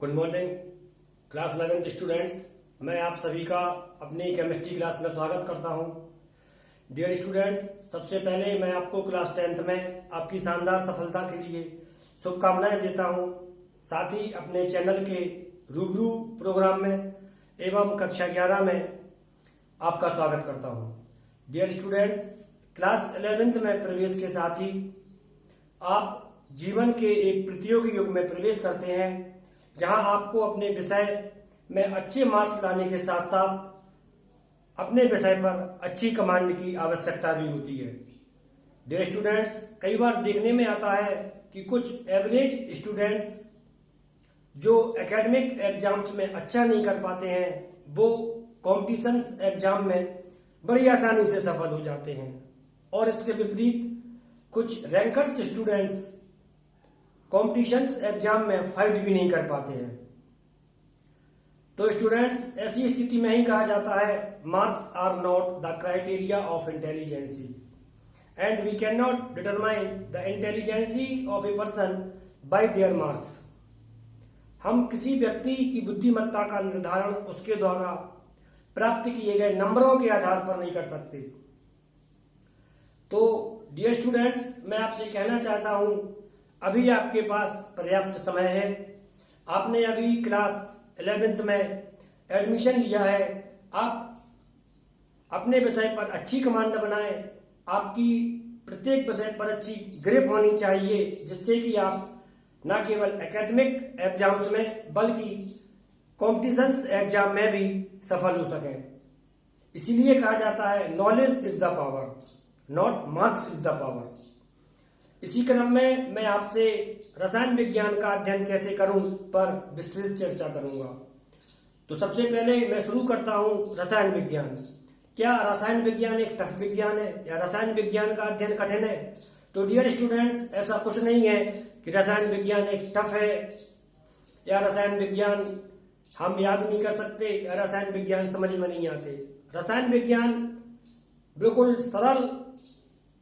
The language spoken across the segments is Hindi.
Good morning class 11th students. मैं आप सभी का अपनी केमिस्ट्री क्लास में स्वागत करता हूं। डियर स्टूडेंट्स, सबसे पहले मैं आपको क्लास 10th में आपकी शानदार सफलता के लिए शुभकामनाएं देता हूं। साथ ही अपने चैनल के रूबरू प्रोग्राम में एवं कक्षा 11 में आपका स्वागत करता हूं। डियर स्टूडेंट्स, क्लास 11th में प्रवेश के साथ ही आप जीवन के एक प्रतियोगी युग में प्रवेश करते हैं, जहां आपको अपने विषय में अच्छे मार्क्स लाने के साथ साथ अपने विषय पर अच्छी कमांड की आवश्यकता भी होती है। डियर स्टूडेंट्स, कई बार देखने में आता है कि कुछ एवरेज स्टूडेंट्स जो एकेडमिक एग्जाम्स में अच्छा नहीं कर पाते हैं, वो कॉम्पिटिशन्स एग्जाम में बड़ी आसानी से सफल हो जाते हैं, और इसके विपरीत कुछ रैंकर्स स्टूडेंट्स कॉम्पिटिशन्स एग्जाम में फाइट भी नहीं कर पाते हैं। तो स्टूडेंट्स, ऐसी स्थिति में ही कहा जाता है marks are not the criteria of intelligency and we can not determine the intelligency of a person by their marks. हम किसी व्यक्ति की बुद्धिमत्ता का निर्धारण उसके द्वारा प्राप्त किए गए नंबरों के आधार पर नहीं कर सकते। तो डियर स्टूडेंट्स, मैं आपसे कहना चाहता हूं, अभी आपके पास पर्याप्त समय है। आपने अभी क्लास 11th में एडमिशन लिया है। आप अपने विषय पर अच्छी कमांड बनाएं। आपकी प्रत्येक विषय पर अच्छी ग्रिप होनी चाहिए, जिससे कि आप न केवल एकेडमिक एग्जाम्स में बल्कि कॉम्पिटिशन्स एग्जाम में भी सफल हो सकें। इसीलिए कहा जाता है knowledge is the power, not marks is the power. इसी क्रम में मैं आपसे रसायन विज्ञान का अध्ययन कैसे करूं पर विस्तृत चर्चा करूंगा। तो सबसे पहले मैं शुरू करता हूं रसायन विज्ञान। क्या रसायन विज्ञान एक टफ विज्ञान है या रसायन विज्ञान का अध्ययन कठिन है? तो डियर स्टूडेंट्स, ऐसा कुछ नहीं है कि रसायन विज्ञान एक टफ है या रसायन विज्ञान हम याद नहीं कर सकते या रसायन विज्ञान समझ में नहीं आते। रसायन विज्ञान बिल्कुल सरल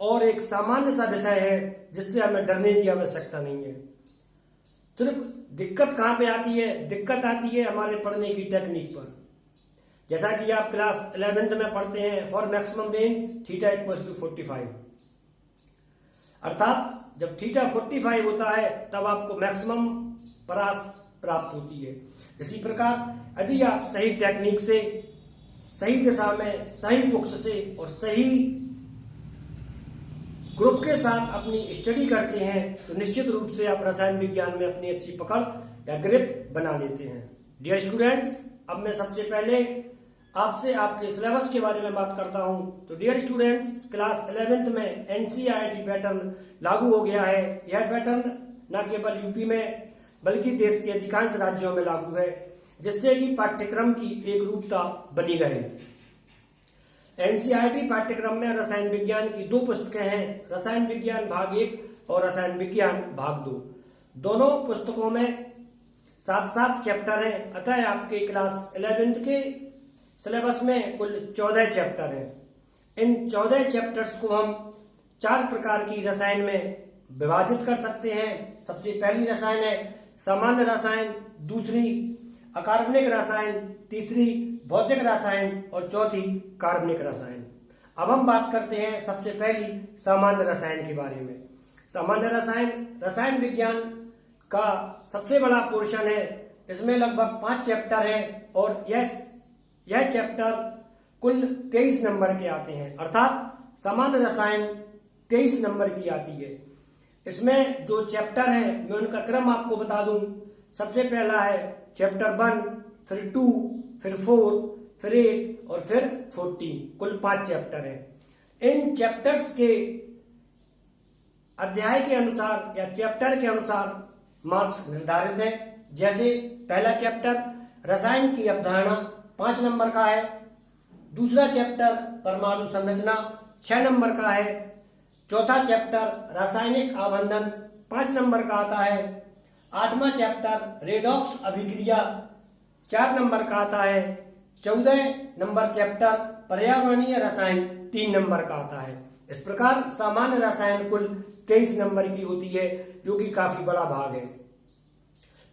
और एक सामान्य सा विषय है, जिससे हमें डरने की आवश्यकता नहीं है। सिर्फ दिक्कत कहां पे आती है? दिक्कत आती है हमारे पढ़ने की टेक्निक पर। जैसा कि आप क्लास 11th में पढ़ते हैं, for maximum range theta equals to 45, अर्थात जब थीटा 45 होता है तब आपको मैक्सिमम परास प्राप्त होती है। इसी प्रकार यदि आप सही टेक्निक से, सही दिशा में, सही बुक्स से और सही ग्रुप के साथ अपनी स्टडी करते हैं, तो निश्चित रूप से आप रसायन विज्ञान में अपनी अच्छी पकड़ या ग्रिप बना लेते हैं। डियर स्टूडेंट्स, अब मैं सबसे पहले आपसे आपके सिलेबस के बारे में बात करता हूं। तो डियर स्टूडेंट्स, क्लास 11th में एनसीईआरटी पैटर्न लागू हो गया है। यह पैटर्न न केवल यूपी में बल्कि देश के अधिकांश राज्यों में लागू है, जिससे कि पाठ्यक्रम की एक रूपता बनी रहे। एनसीईआरटी पाठ्यक्रम में रसायन विज्ञान की 2 पुस्तकें हैं, रसायन विज्ञान भाग 1 और रसायन विज्ञान भाग 2। दोनों पुस्तकों में 7-7 चैप्टर हैं। अतः आपके क्लास 11th के सिलेबस में कुल 14 चैप्टर हैं। इन 14 चैप्टर्स को हम 4 प्रकार की रसायन में विभाजित कर सकते हैं। सबसे पहली रसायन है सामान्य रसायन, दूसरी अकार्बनिक रसायन, तीसरी भौतिक रसायन और चौथी कार्बनिक रसायन। अब हम बात करते हैं सबसे पहली सामान्य रसायन के बारे में। सामान्य रसायन रसायन विज्ञान का सबसे बड़ा पोर्शन है। इसमें लगभग 5 चैप्टर हैं और यह चैप्टर कुल 23 नंबर के आते हैं, अर्थात सामान्य रसायन 23 नंबर की आती है। इसमें जो चैप्टर है मैं उनका क्रम आपको बता दूं। सबसे पहला है चैप्टर 1, फिर 2, फिर 4, फिर 8 और फिर 14। कुल 5 चैप्टर हैं। इन चैप्टर्स के अध्याय के अनुसार या चैप्टर के अनुसार मार्क्स निर्धारित है। जैसे पहला चैप्टर रसायन की अवधारणा 5 नंबर का है। दूसरा चैप्टर परमाणु संरचना 6 नंबर का है। चौथा चैप्टर रासायनिक आबंधन 5 नंबर का आता है। 8वां चैप्टर रेडॉक्स अभिक्रिया 4 नंबर का आता है। 14 नंबर चैप्टर पर्यावरणीय रसायन 3 नंबर का आता है। इस प्रकार सामान्य रसायन कुल 23 नंबर की होती है, जो कि काफी बड़ा भाग है।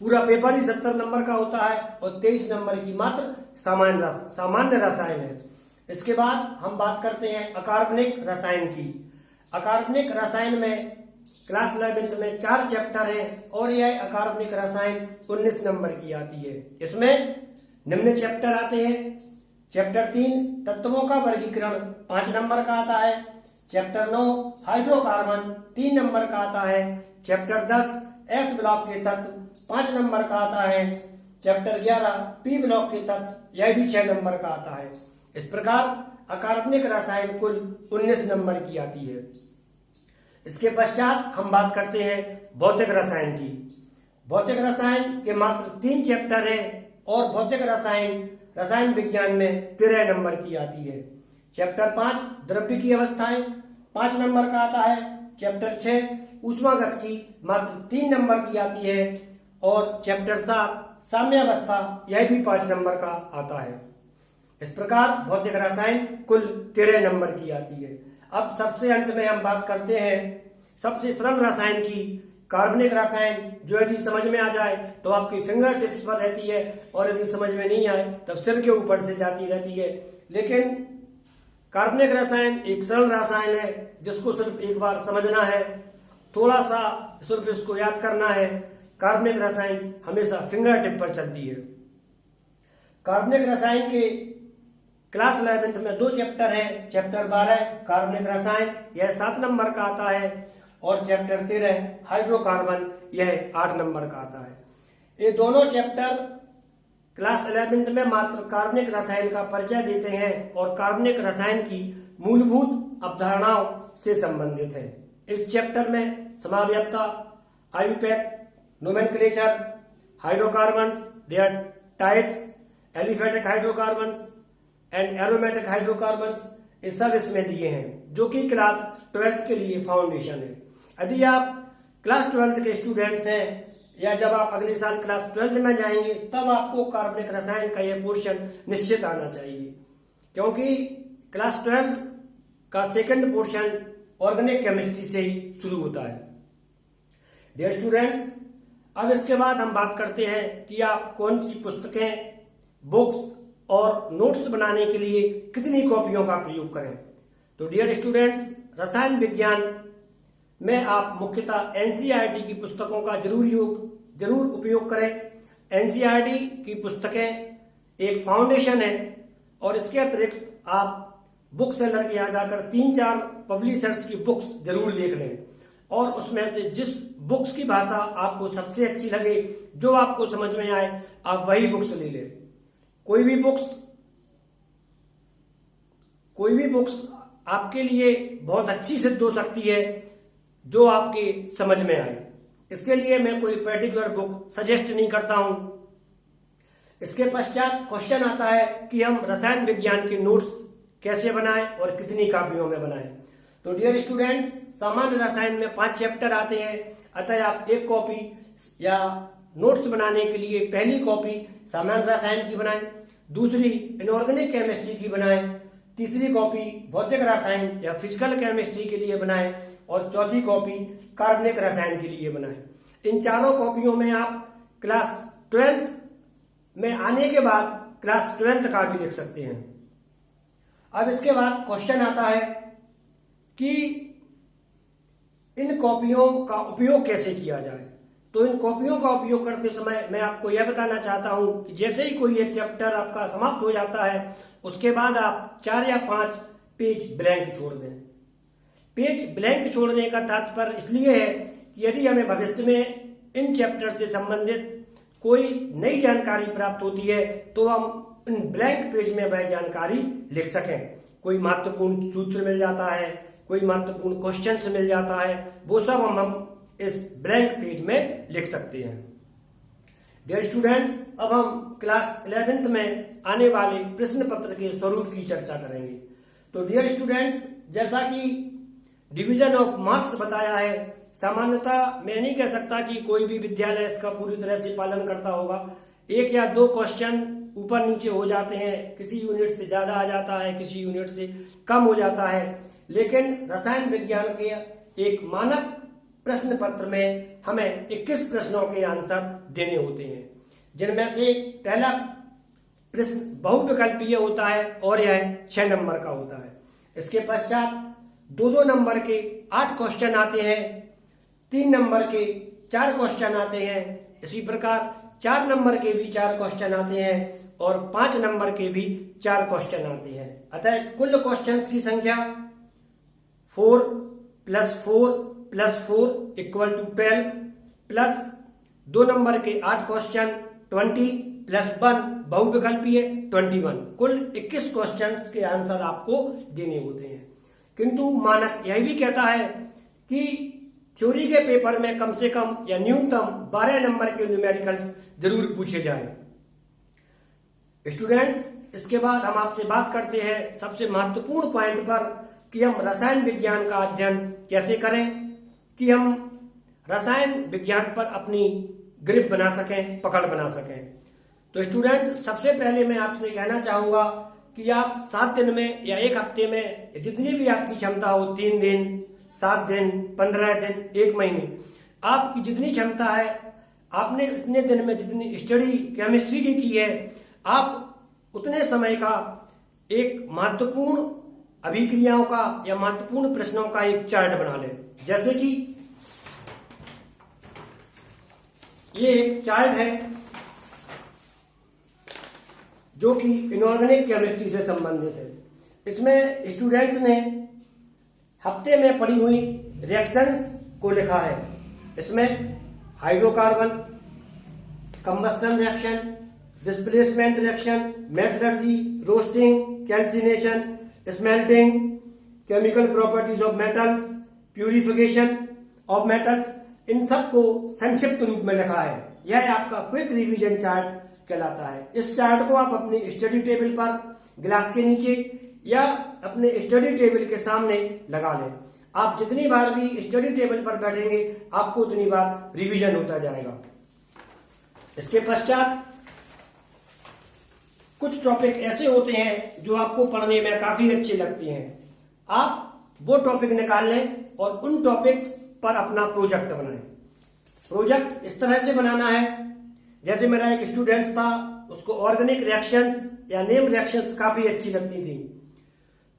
पूरा पेपर ही 70 नंबर का होता है और 23 नंबर की मात्र सामान्य रसायन है। इसके बाद हम बात करते हैं अकार्बनिक रसायन की। अकार्बनिक रसायन में क्लास 11th में 4 चैप्टर हैं और यह अकार्बनिक रसायन 19 नंबर की आती है। इसमें निम्न चैप्टर आते हैं। चैप्टर 3 तत्वों का वर्गीकरण 5 नंबर का आता है। चैप्टर 9 हाइड्रोकार्बन 3 नंबर का आता है। चैप्टर 10 एस ब्लॉक के तत्व 5 नंबर का आता है। चैप्टर 11 पी ब्लॉक के तत्व यह भी 6 नंबर का आता है। इस प्रकार अकार्बनिक रसायन कुल 19 नंबर की आती है। इसके पश्चात हम बात करते हैं भौतिक रसायन की। भौतिक रसायन के मात्र 3 चैप्टर हैं और भौतिक रसायन विज्ञान में 13 नंबर की आती है। चैप्टर 5 द्रव्य की अवस्थाएं 5 नंबर का आता है। चैप्टर 6 ऊष्मागतिकी मात्र 3 नंबर की आती है और चैप्टर 7 साम्यावस्था यह भी 5 नंबर का आता है। इस प्रकार भौतिक रसायन कुल 13 नंबर की आती है। अब सबसे अंत में हम बात करते हैं सबसे सरल रसायन की, कार्बनिक रसायन, जो यदि समझ में आ जाए तो आपकी फिंगर टिप्स पर रहती है और यदि समझ में नहीं आए तब सिर के ऊपर से जाती रहती है। लेकिन कार्बनिक रसायन एक सरल रसायन है जिसको सिर्फ एक बार समझना है, थोड़ा सा सिर्फ इसको याद करना है। कार्बनिक रसायन हमेशा फिंगर टिप पर चलती है। कार्बनिक रसायन के क्लास 11th में 2 चैप्टर हैं। चैप्टर 12 कार्बनिक रसायन यह 7 नंबर का आता है और चैप्टर 13 हाइड्रोकार्बन यह 8 नंबर का आता है। ये दोनों चैप्टर क्लास 11th में मात्र कार्बनिक रसायन का परिचय देते हैं और कार्बनिक रसायन की मूलभूत अवधारणाओं से संबंधित है। इस चैप्टर में समाव्ययता, IUPAC, nomenclature, hydrocarbons, their types, aliphatic hydrocarbons and aromatic hydrocarbons, ये सब इसमें दिए हैं जो कि क्लास 12th के लिए फाउंडेशन है। यदि आप क्लास 12th के स्टूडेंट्स हैं या जब आप अगले साल क्लास 12th में जाएंगे तब आपको कार्बनिक रसायन का यह पोर्शन निश्चित आना चाहिए, क्योंकि क्लास 12th का सेकंड पोर्शन ऑर्गेनिक केमिस्ट्री से ही शुरू होता है। डियर स्टूडेंट्स, अब इसके बाद हम बात करते हैं कि आप कौन सी पुस्तकें, बुक्स और नोट्स बनाने के लिए कितनी कॉपियों का प्रयोग करें। तो डियर स्टूडेंट्स, रसायन विज्ञान में आप मुख्यतः एनसीईआरटी की पुस्तकों का जरूर उपयोग करें। एनसीईआरटी की पुस्तकें एक फाउंडेशन है और इसके अतिरिक्त आप बुक सेलर के यहाँ जाकर 3-4 पब्लिशर्स की बुक्स जरूर देख लें और उसमें से जिस बुक्स की भाषा आपको सबसे अच्छी लगे, जो आपको समझ में आए, आप वही बुक्स ले लें। कोई भी बुक्स आपके लिए बहुत अच्छी सिद्ध हो सकती है जो आपके समझ में आए। इसके लिए मैं कोई पर्टिकुलर बुक सजेस्ट नहीं करता हूं। इसके पश्चात क्वेश्चन आता है कि हम रसायन विज्ञान के नोट्स कैसे बनाएं और कितनी कॉपियों में बनाएं। तो डियर स्टूडेंट्स, सामान्य रसायन में 5 चैप्टर आते हैं, अतः आप 1 कॉपी या नोट्स बनाने के लिए पहली कॉपी सामान्य रसायन की बनाएं, दूसरी इनऑर्गेनिक केमिस्ट्री की बनाएं, तीसरी कॉपी भौतिक रसायन या फिजिकल केमिस्ट्री के लिए बनाएं और चौथी कॉपी कार्बनिक रसायन के लिए बनाएं। इन चारों कॉपियों में आप क्लास 12th में आने के बाद क्लास 12th का भी लिख सकते हैं। अब इसके बाद क्वेश्चन आता है कि इन कॉपियों का उपयोग कैसे किया जाए। तो इन कॉपियों का उपयोग करते समय मैं आपको यह बताना चाहता हूं कि जैसे ही कोई एक चैप्टर आपका समाप्त हो जाता है उसके बाद आप 4 या 5 पेज ब्लैंक छोड़ दें। पेज ब्लैंक छोड़ने का तात्पर्य इसलिए है कि यदि हमें भविष्य में इन चैप्टर से संबंधित कोई नई जानकारी प्राप्त होती है तो हम इन ब्लैंक पेज में वह जानकारी लिख सकें। कोई महत्वपूर्ण सूत्र मिल जाता है, कोई महत्वपूर्ण क्वेश्चन मिल जाता है, वो सब हम इस ब्लैंक पेज में लिख सकते हैं। डियर स्टूडेंट्स, अब हम क्लास 11th में आने वाले प्रश्न पत्र के स्वरूप की चर्चा करेंगे। तो डियर स्टूडेंट्स, जैसा कि डिवीजन ऑफ मार्क्स बताया है, सामान्यतः मैं नहीं कह सकता कि कोई भी विद्यालय इसका पूरी तरह से पालन करता होगा। 1 या 2 क्वेश्चन ऊपर नीचे हो जाते हैं, किसी यूनिट से ज्यादा आ जाता है, किसी यूनिट से कम हो जाता है, लेकिन रसायन विज्ञान के एक मानक प्रश्न पत्र में हमें 21 प्रश्नों के आंसर देने होते हैं, जिनमें से पहला प्रश्न बहुविकल्पीय होता है और यह 6 नंबर का होता है। इसके पश्चात 2-2 नंबर के 8 क्वेश्चन आते हैं, 3 नंबर के 4 क्वेश्चन आते हैं, इसी प्रकार 4 नंबर के भी 4 क्वेश्चन आते हैं और 5 नंबर के भी 4 क्वेश्चन आते हैं। अतः कुल क्वेश्चंस की संख्या 4 + 4 + 4 = 12 प्लस 2 नंबर के 8 क्वेश्चन 20 + 1 बहुविकल्पीय 21, कुल 21 क्वेश्चंस के आंसर आपको देने होते हैं। किंतु मानक यह भी कहता है कि चोरी के पेपर में कम से कम या न्यूनतम 12 नंबर के न्यूमेरिकल्स जरूर पूछे जाएं। स्टूडेंट्स, इसके बाद हम आपसे बात करते हैं सबसे महत्वपूर्ण पॉइंट पर कि हम रसायन विज्ञान का अध्ययन कैसे करें, कि हम रसायन विज्ञान पर अपनी ग्रिप बना सकें, पकड़ बना सकें। तो स्टूडेंट्स, सबसे पहले मैं आपसे कहना चाहूंगा कि आप 7 दिन में या 1 हफ्ते में जितनी भी आपकी क्षमता हो, 3 दिन, 7 दिन, 15 दिन, 1 महीने, आपकी जितनी क्षमता है, आपने इतने दिन में जितनी स्टडी केमिस्ट्री की है, आप उतने समय का एक महत्वपूर्ण अभिक्रियाओं का या महत्वपूर्ण प्रश्नों का एक चार्ट बना लें। जैसे कि ये एक चार्ट है जो कि इनऑर्गेनिक केमिस्ट्री से संबंधित है। इसमें स्टूडेंट्स ने हफ्ते में पढ़ी हुई रिएक्शंस को लिखा है। इसमें hydrocarbon, combustion reaction, displacement reaction, metallurgy, roasting, calcination, smelting, chemical properties of metals, purification of metals, इन सब को संक्षिप्त रूप में लिखा है। यह आपका क्विक रिवीजन चार्ट कहलाता है। इस चार्ट को आप अपनी स्टडी टेबल पर, गिलास के नीचे या अपने स्टडी टेबल के सामने लगा लें। आप जितनी बार भी स्टडी टेबल पर बैठेंगे, आपको उतनी बार रिवीजन होता जाएगा। इसके पश्चात कुछ टॉपिक ऐसे होते हैं जो आपको पढ़ने में काफी अच्छे लगते हैं। आप वो टॉपिक निकाल लें और उन टॉपिक्स पर अपना प्रोजेक्ट बनाएं। प्रोजेक्ट इस तरह से बनाना है, जैसे मेरा एक स्टूडेंट था, उसको ऑर्गेनिक रिएक्शंस या नेम रिएक्शंस काफी अच्छी लगती थी,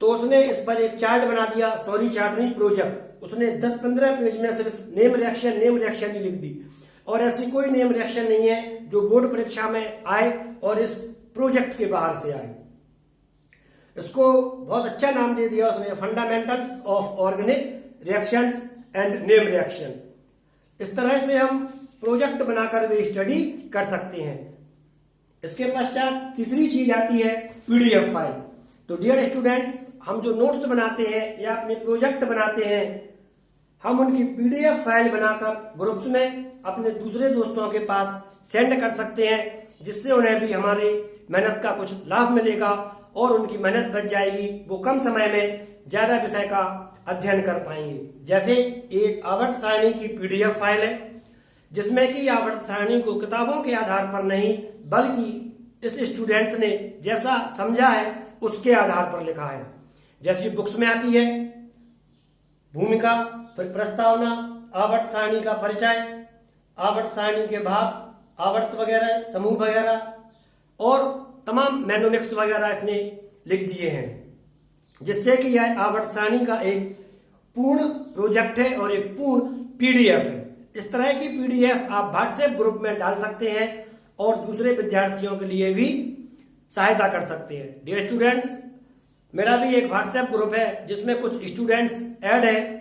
तो उसने इस पर एक चार्ट बना दिया। सॉरी, चार्ट नहीं, प्रोजेक्ट। उसने 10-15 पेज में सिर्फ नेम रिएक्शन ही लिख दी। और ऐसी कोई नेम रिएक्शन नहीं है जो बोर्ड परीक्षा में आए और इस प्रोजेक्ट के बाहर से आए। इसको बहुत अच्छा नाम दे दिया उसने, fundamentals of organic reactions and name reaction. इस तरह से हम प्रोजेक्ट बनाकर वे स्टडी कर सकते हैं। इसके पश्चात तीसरी चीज आती है पीडीएफ फाइल। तो डियर स्टूडेंट्स, हम जो नोट्स बनाते हैं या अपने प्रोजेक्ट बनाते हैं, हम उनकी पीडीएफ फाइल बनाकर ग्रुप्स में अपने दूसरे दोस्तों के पास सेंड कर सकते हैं, जिससे उन्हें भी हमारे मेहनत का कुछ लाभ मिलेगा और उनकी मेहनत बच जाएगी। वो कम समय में ज्यादा विषय का अध्ययन कर पाएंगे। जैसे एक आवर्त सारणी की पीडीएफ फाइल है, जिसमें कि आवर्त सारणी को किताबों के आधार पर नहीं, बल्कि इस स्टूडेंट्स ने जैसा समझा है उसके आधार पर लिखा है। जैसी बुक्स में आती है भूमिका, फिर प्रस्तावना, आवर्त सारणी का परिचय, आवर्त सारणी के भाग, आवर्त वगैरह, समूह वगैरह और तमाम मैनोमिक्स वगैरह इसने लिख दिए हैं, जिससे कि यह आवर्त सारणी का एक पूर्ण प्रोजेक्ट है और एक पूर्ण पीडीएफ है। इस तरह की पीडीएफ आप व्हाट्सएप ग्रुप में डाल सकते हैं और दूसरे विद्यार्थियों के लिए भी सहायता कर सकते हैं। डियर स्टूडेंट्स, मेरा भी एक व्हाट्सएप ग्रुप है जिसमें कुछ स्टूडेंट्स ऐड है,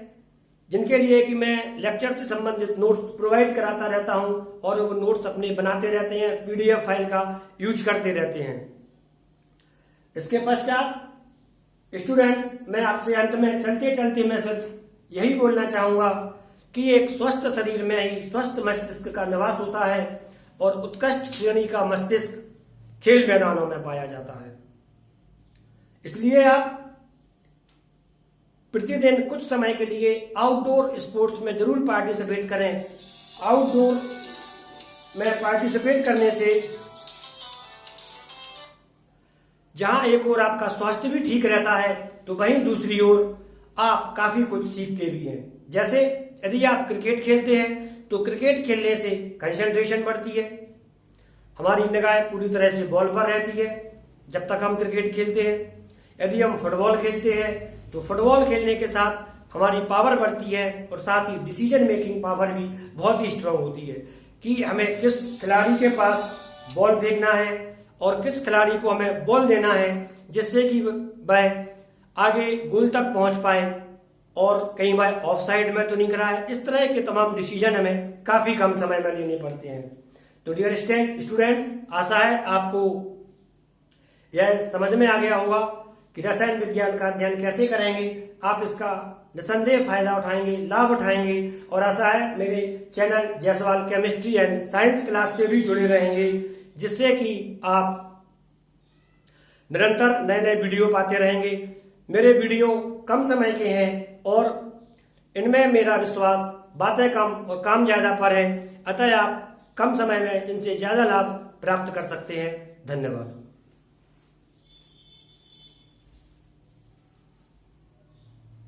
जिनके लिए कि मैं लेक्चर से संबंधित नोट्स प्रोवाइड कराता रहता हूं और वो नोट्स अपने बनाते रहते हैं, पीडीएफ फाइल का यूज करते रहते हैं। इसके पश्चात स्टूडेंट्स, मैं आपसे अंत में चलते चलते मैं सिर्फ यही बोलना चाहूंगा कि एक स्वस्थ शरीर में ही स्वस्थ मस्तिष्क का निवास होता है और उत्कृष्ट श्रेणी का मस्तिष्क खेल मैदानों में पाया जाता है। इसलिए आप प्रतिदिन कुछ समय के लिए आउटडोर स्पोर्ट्स में जरूर पार्टिसिपेट करें। आउटडोर में पार्टिसिपेट करने से जहां एक ओर आपका स्वास्थ्य भी ठीक रहता है, तो वहीं दूसरी ओर आप काफी कुछ सीखते भी हैं। जैसे यदि आप क्रिकेट खेलते हैं तो क्रिकेट खेलने से कंसंट्रेशन बढ़ती है, हमारी निगाह पूरी तरह से बॉल पर रहती है जब तक हम क्रिकेट खेलते हैं। यदि हम फुटबॉल खेलते हैं तो फुटबॉल खेलने के साथ हमारी पावर बढ़ती है और साथ ही डिसीजन मेकिंग पावर भी बहुत ही स्ट्रांग होती है कि हमें किस खिलाड़ी के पास बॉल फेंकना है और किस खिलाड़ी को हमें बॉल देना है जिससे कि वह आगे गोल तक पहुंच पाए और कहीं वह ऑफ साइड में तो नहीं करा है। इस तरह के तमाम डिसीजन हमें काफी कम समय में लेने पड़ते हैं। तो डियर स्टूडेंट्स, आशा है आपको यह समझ में आ गया होगा कि रसायन विज्ञान का अध्ययन कैसे करेंगे। आप इसका निसंदेह फायदा उठाएंगे, लाभ उठाएंगे और आशा है मेरे channel Jaiswal chemistry and science class से भी जुड़े रहेंगे, जिससे कि आप निरंतर नए नए वीडियो पाते रहेंगे। मेरे वीडियो कम समय के हैं और इनमें मेरा विश्वास बातें कम और काम ज्यादा पर है, अतः आप कम समय में इनसे ज्यादा लाभ प्राप्त कर सकते हैं। धन्यवाद।